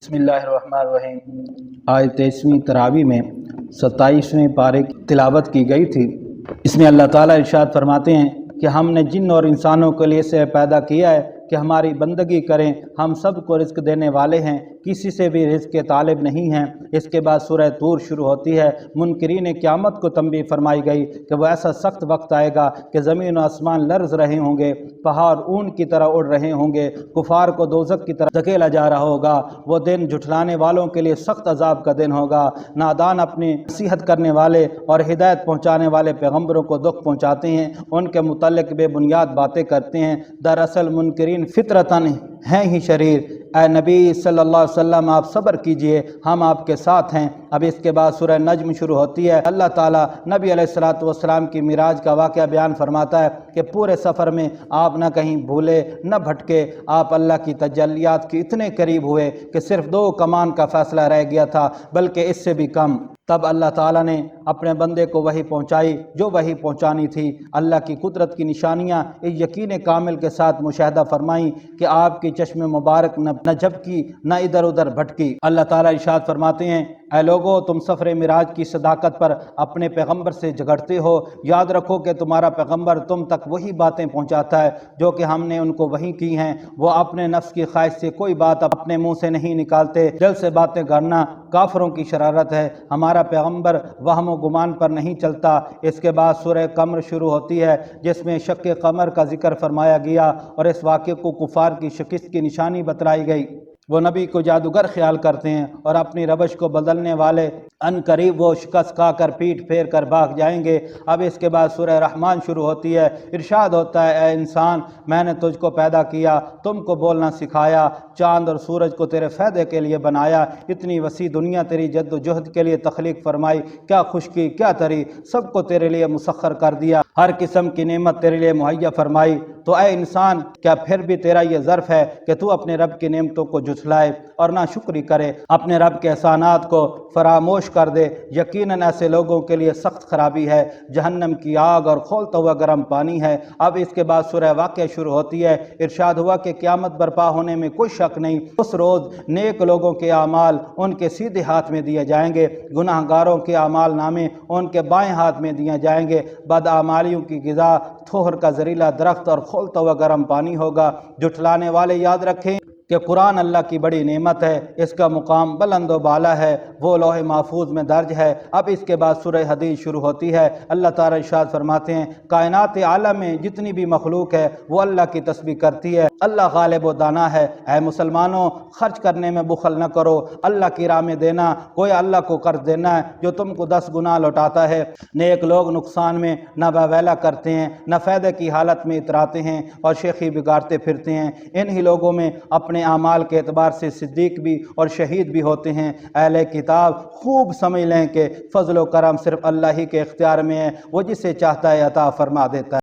بسم اللہ الرحمن الرحیم۔ آیت 23ویں تراویح میں 27ویں پارے کی تلاوت کی گئی تھی۔ اس میں اللہ تعالیٰ ارشاد فرماتے ہیں کہ ہم نے جن اور انسانوں کے لیے سے پیدا کیا ہے کہ ہماری بندگی کریں، ہم سب کو رزق دینے والے ہیں، کسی سے بھی رزق کے طالب نہیں ہیں۔ اس کے بعد سورہ طور شروع ہوتی ہے۔ منکرین قیامت کو تنبیہ فرمائی گئی کہ وہ ایسا سخت وقت آئے گا کہ زمین و آسمان لرز رہے ہوں گے، پہاڑ اون کی طرح اڑ رہے ہوں گے، کفار کو دوزخ کی طرف دھکیلا جا رہا ہوگا۔ وہ دن جھٹلانے والوں کے لیے سخت عذاب کا دن ہوگا۔ نادان اپنی نصیحت کرنے والے اور ہدایت پہنچانے والے پیغمبروں کو دکھ پہنچاتے ہیں، ان کے متعلق بے بنیاد باتیں کرتے ہیں۔ دراصل منکرین فطرتاً ہیں ہی شریر۔ اے نبی صلی اللہ علیہ وسلم، آپ صبر کیجئے، ہم آپ کے ساتھ ہیں۔ اب اس کے بعد سورہ نجم شروع ہوتی ہے۔ اللہ تعالیٰ نبی علیہ السلام کی معراج کا واقعہ بیان فرماتا ہے کہ پورے سفر میں آپ نہ کہیں بھولے نہ بھٹکے، آپ اللہ کی تجلیات کے اتنے قریب ہوئے کہ صرف 2 کمان کا فاصلہ رہ گیا تھا، بلکہ اس سے بھی کم۔ تب اللہ تعالیٰ نے اپنے بندے کو وحی پہنچائی جو وحی پہنچانی تھی۔ اللہ کی قدرت کی نشانیاں اس یقین کامل کے ساتھ مشاہدہ فرمائیں کہ آپ کی چشم مبارک نہ جھپکی نہ ادھر ادھر بھٹکی۔ اللہ تعالیٰ ارشاد فرماتے ہیں، اے لوگو، تم سفر معراج کی صداقت پر اپنے پیغمبر سے جھگڑتے ہو۔ یاد رکھو کہ تمہارا پیغمبر تم تک وہی باتیں پہنچاتا ہے جو کہ ہم نے ان کو وحی کی ہیں۔ وہ اپنے نفس کی خواہش سے کوئی بات اپنے منہ سے نہیں نکالتے۔ دل سے باتیں کرنا کافروں کی شرارت ہے۔ ہمارا پیغمبر وہم و گمان پر نہیں چلتا۔ اس کے بعد سورہ قمر شروع ہوتی ہے، جس میں شق قمر کا ذکر فرمایا گیا اور اس واقعے کو کفار کی شکست کی نشانی بتلائی گئی۔ وہ نبی کو جادوگر خیال کرتے ہیں اور اپنی روش کو بدلنے والے، ان قریب وہ شکست کھا کر پیٹ پھیر کر بھاگ جائیں گے۔ اب اس کے بعد سورہ رحمان شروع ہوتی ہے۔ ارشاد ہوتا ہے، اے انسان، میں نے تجھ کو پیدا کیا، تم کو بولنا سکھایا، چاند اور سورج کو تیرے فائدے کے لیے بنایا، اتنی وسیع دنیا تیری جد و جہد کے لیے تخلیق فرمائی، کیا خشکی کیا تری، سب کو تیرے لیے مسخر کر دیا، ہر قسم کی نعمت تیرے لیے مہیا فرمائی۔ تو اے انسان، کیا پھر بھی تیرا یہ ظرف ہے کہ تو اپنے رب کی نعمتوں کو جھٹلائے اور نہ شکری کرے، اپنے رب کے احسانات کو فراموش کر دے؟ یقیناً ایسے لوگوں کے لیے سخت خرابی ہے، جہنم کی آگ اور کھولتا ہوا گرم پانی ہے۔ اب اس کے بعد سورہ واقعہ شروع ہوتی ہے۔ ارشاد ہوا کہ قیامت برپا ہونے میں کوئی شک نہیں، اس روز نیک لوگوں کے اعمال ان کے سیدھے ہاتھ میں دیے جائیں گے، گناہ گاروں کے اعمال نامے ان کے بائیں ہاتھ میں دیے جائیں گے۔ بدعمالیوں کی غذا تھوہر کا زہریلا درخت اور کھولتا ہوا گرم پانی ہوگا۔ جھٹلانے والے یاد رکھیں کہ قرآن اللہ کی بڑی نعمت ہے، اس کا مقام بلند و بالا ہے، وہ لوح محفوظ میں درج ہے۔ اب اس کے بعد سورہ حدید شروع ہوتی ہے۔ اللہ تعالیٰ ارشاد فرماتے ہیں، کائنات عالم میں جتنی بھی مخلوق ہے وہ اللہ کی تسبیح کرتی ہے، اللہ غالب و دانا ہے۔ اے مسلمانوں، خرچ کرنے میں بخل نہ کرو، اللہ کی راہ میں دینا، کوئی اللہ کو قرض دینا ہے جو تم کو 10 گنا لوٹاتا ہے۔ نیک لوگ نقصان میں نہ باویلا کرتے ہیں، نہ فائدے کی حالت میں اتراتے ہیں اور شیخی بگاڑتے پھرتے ہیں۔ انہی لوگوں میں اپنے اعمال کے اعتبار سے صدیق بھی اور شہید بھی ہوتے ہیں۔ اہل کتاب خوب سمجھ لیں کہ فضل و کرم صرف اللہ ہی کے اختیار میں ہے، وہ جسے چاہتا ہے عطا فرما دیتا ہے۔